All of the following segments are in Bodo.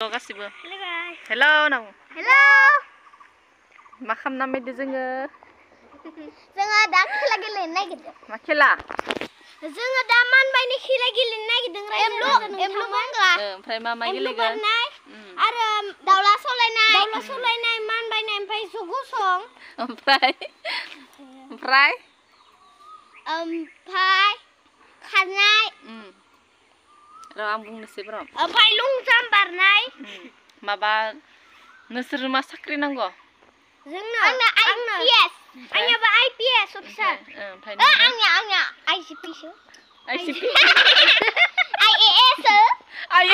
गासिबो हेलौ नों हेलौ मा खालामना फैदो जोङो दा खेला गेलेनो नागिरदों मा खेला जोङो दा मानबायनि खेला गेलेनो नागिरदों एमलु बांगा ओमफ्राय मा गेलेगोन आरो दावला सलायनाय मानबायनाय ओमफ्राय गसं ओमफ्राय खारनाय र' आं बुंनोसै र' ओमफ्राय लं जाम्प बारनाय माबा नोंसोर मा साख्रि नांगौ आंना आइपिएस आंनियाबो आइपिएस अफिसार आंनिया आइसिपिसो आइसिपि आइएएस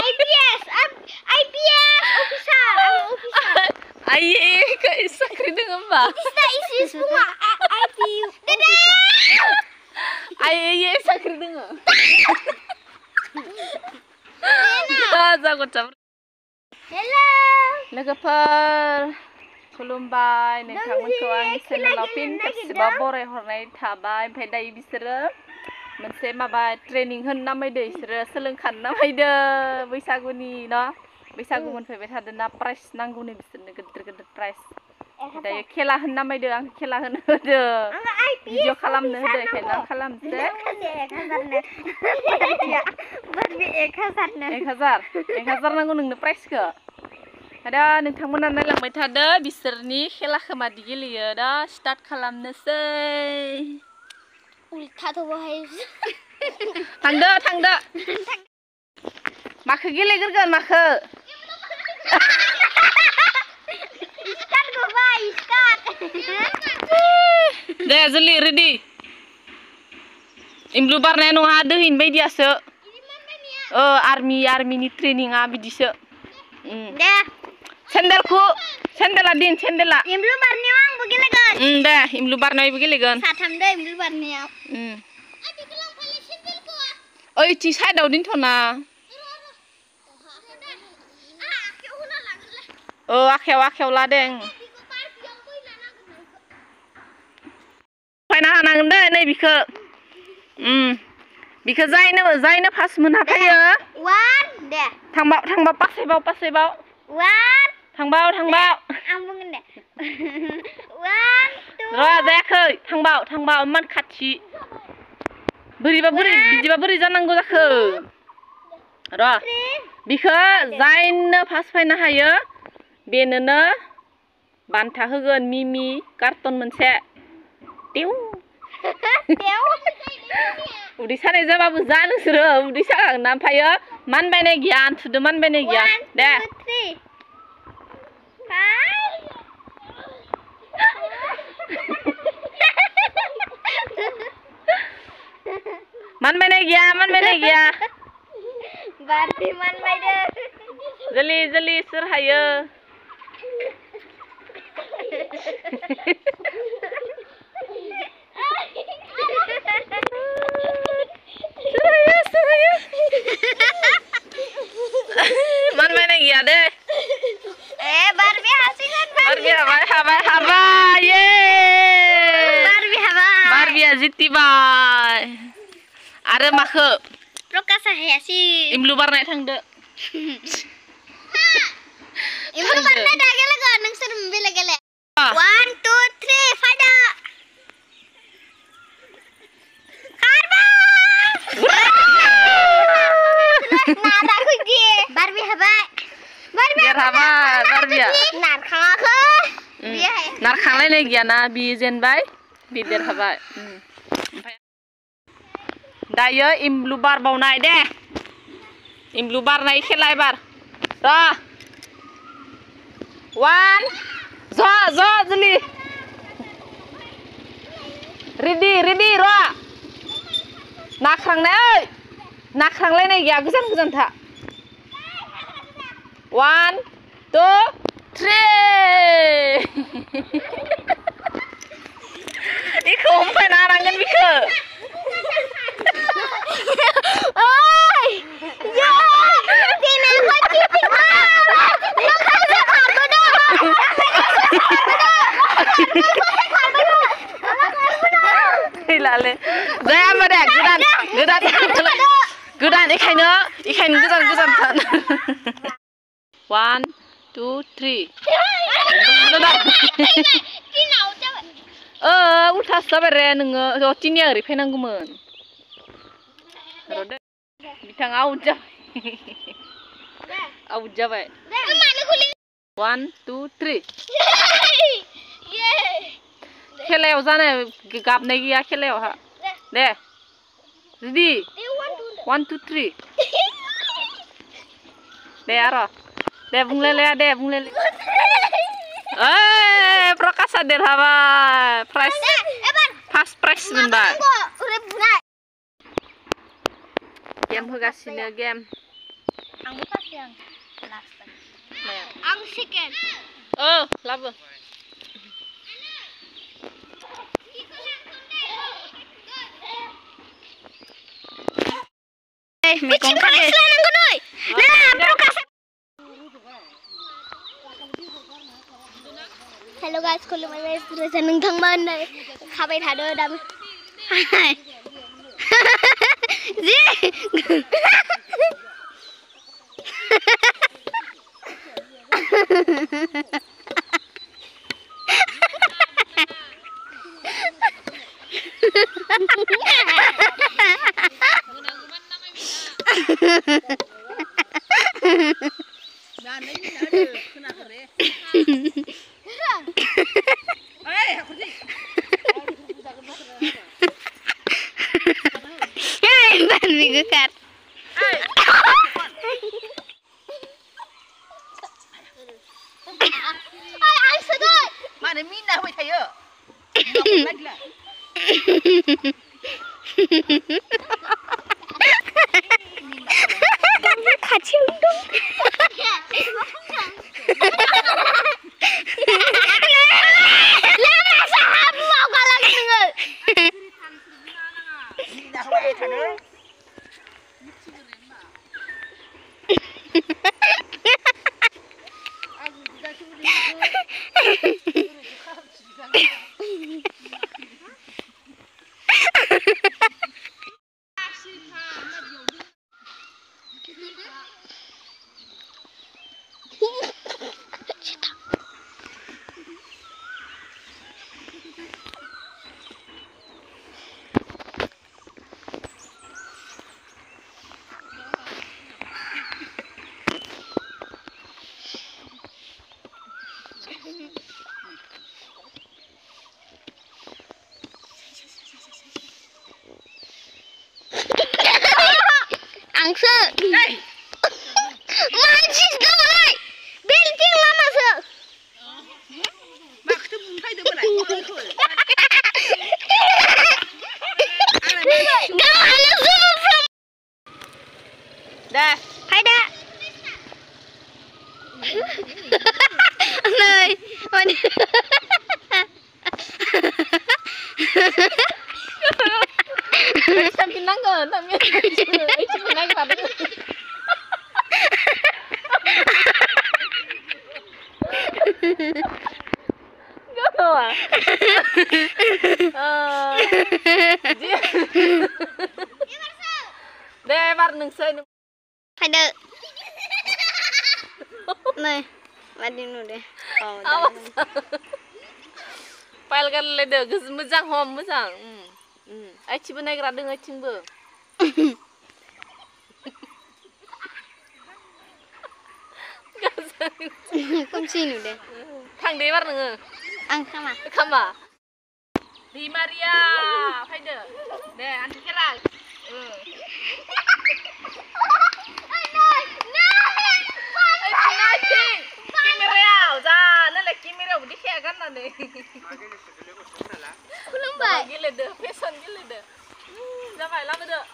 आइपिएस अफिसार आइएएस साख्रि दङ होमबा इसिस बुङा आइपियु आइएएस साख्रि दङ हेलौ लोगोफोर खुलुमबाय नोंथांमोनखौ आंनि चेनेलाव फिन खेबसेबाव बरायहरनाय थाबाय ओमफ्राय दायो बिसोरो मोनसे माबा ट्रेनिं होनो नामायदो बिसोरो सोलोंखानो नामायदो बैसागुनि न' बैसागु मोनफैबाय थादोंना प्राइज नांगौनो बिसोरनो गिदिर प्राइज दायो खेला होनो नामायदो आं खेला होनो होदो भिडिअ खालामनो होदो बेखायनो आं खालामसै 1000 नांगौ नोंनो प्राइजखौ दा नोंथांमोना नायलांबाय थादो बिसोरनि खेलाखौ मादि गेलेयो दा स्टार्ट खालामनोसै थांदो माखौ गेलेग्रोगोन माखौ दे जल्दि रेडि एमब्लु बारनाय नङा दोहैन बायदियासो आर्मिनि ट्रेनिंआ बिदिसो दे सेन्देला दिन सेन्देला एमब्लु बारनायाव आंबो गेलेगोन दे एमब्लु बारनायावबो गेलेगोन साथामदो एमब्लु बारनायाव ओइथि साइडआव दोनथ'ना आखायाव लादों फायना हानांगोन दे नै बिखौ जायनो फार्स्ट मोनहा फैयो दे थांबा पासेबाव थांबाव आं बुंगोन दे 1 2 र' जायाखै थांबाव इमान खाथि बिदिबा बोरै जानांगौ जाखो र' बिखौ जायनो फार्स्ट फैनो हायो बेनोनो बान्था होगोन मिमि कार्टन मोनसे उदै सानाय जाबाबो जा नोंसोरो उदै सागागोन ओमफ्रायो मानबायनाय गैया आन्थुदो मानबायनाय गैया दे मानबायनाय गैया बारबि मानबायदो जल्दि सोर हायो मानबायनाय गैया दे बारबि हासिगोन हाबाय ये बारबिया जितिबाय आरो माखो प्रकाशा हायासि एमब्लु बारनाय थांदो एमब्लु बारनाय दा गेलेगोन नोंसोर बेलेग गेले 1 2 3 फायदा खारबा नादा खुदि बारबि हाबाय बारबिया नारखाङाखै नारखांलायनाय गैयाना बि जेनबाय बि देरहाबाय दायो एमब्लु बारबावनाय दे एमब्लु बारनाय खेला एबार र' 1 जल्दि रेडि र' नाख्रांलायनाय गैया गोजान था 1 2 3 इखौ हमफायना हानांगोन बिखौ जाया होमबा दे गोदान बेखायनो गोजान 1 2 3 Tinau coba. उल्थासो जाबाय रे नोङो रटिनिया ओरै फैनांगौमोन रदे बिथाङा आउट जाबाय 1 2 3 खेलायाव जानाय गाबनाय गैया खेलायावहा दे रेडि 1 2 3 दे आरो दे बुंलायलाया प्रकाशआ देरहाबाय प्राइज फार्स्ट प्राइज मोनबाय गेम होगासिनो गेम आंबो फार्स्ट आं लास्ट आं सेकेन्ड लाबो मैगं हेलो गाइस खुलुमबाय रोजा नोंथांमोन खाबाय थादो दा जी Mana mina hoy tayo. 같이 운동. Mina hoy tayo. Angsa. Majis gawai. Belting lama se. Mak tu bungkai tu boleh. Gawai zoom from. Dah. Hai dah. Nei, mana? Sampai nanggur, tapi cuma naik pada. Gak tahu ah. Deh, bar nungsai. Ada. Nei, mandi nu deh. Awas. File kan lede, gus mujang hom mujang. Ai cibu naik radeng ai cingbu. Kunci nu deh. Thang deh bar nenge. Ang sama. Kama. Di Maria, file. Deh, anti kira. Kulumbai. Gila deh, pesan gila deh. Sampai lama deh.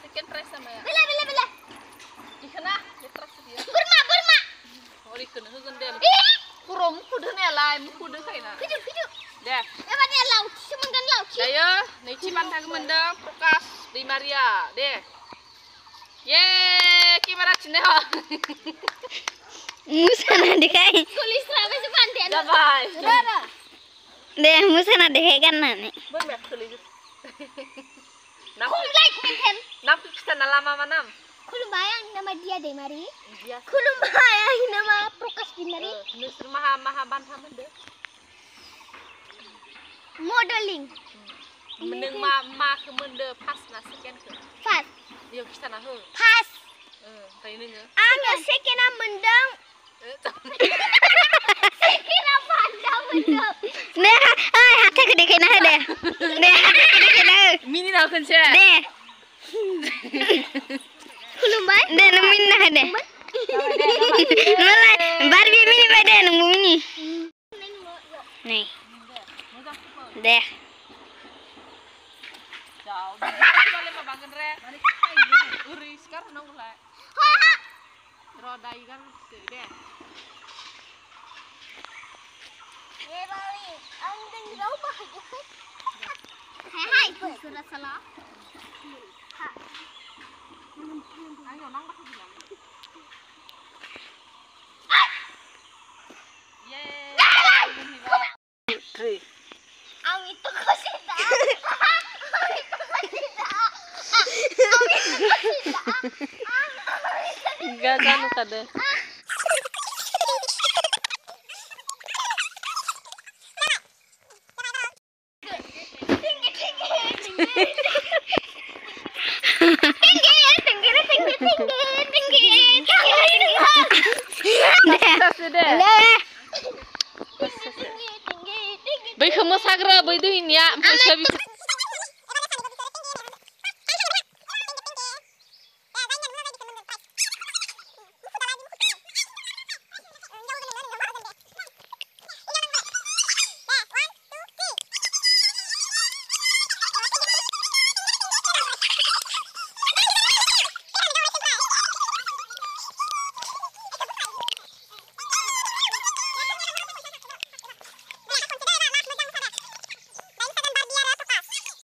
Second prize sama ya. Bela. Ikana, ditrak dia. Burma. Oh, ikana hujan deh. Kurom kudu nih lah, kudu kaina. Kiju. Deh. Pada laut, cuma kan laut. Ayo, nih cipan tag mendang, Prokas di Maria, deh. Yeay, kamera cine ha. Musana dikai. Kulis ramai sepantian. Bye. Deh, musana dikai kan nane. Boleh kulis. Kulum like menten. Nam kita nalama manam. Kulum bayang Fadia Demari. Biasa. Khulumbai aing nama Prokas Binari. Nusur maha bantah mende. Modeling. Mending ma ke mende pas na sekian ke. Fast. Yo kita na he. Pas. Tadi nenge. Anga sekena mendang. Sekena pandang mendang. Deh, ai hati gede kena deh. Deh, hati gede kena. Mini na kun se. Deh. Khulumbai. Deh nemin nah deh. Malah Barbie mini pada nunggu mini. Nih. Deh. Jauh. Boleh mabangun re. Uri sekarang nong lah. Roda ikan deh. Hai, sudah salah. Ayo nang bakal bilang. Yeay. Ang itu kasita. Enggak kan kada. Bai kamu sagra bai tu ini ya,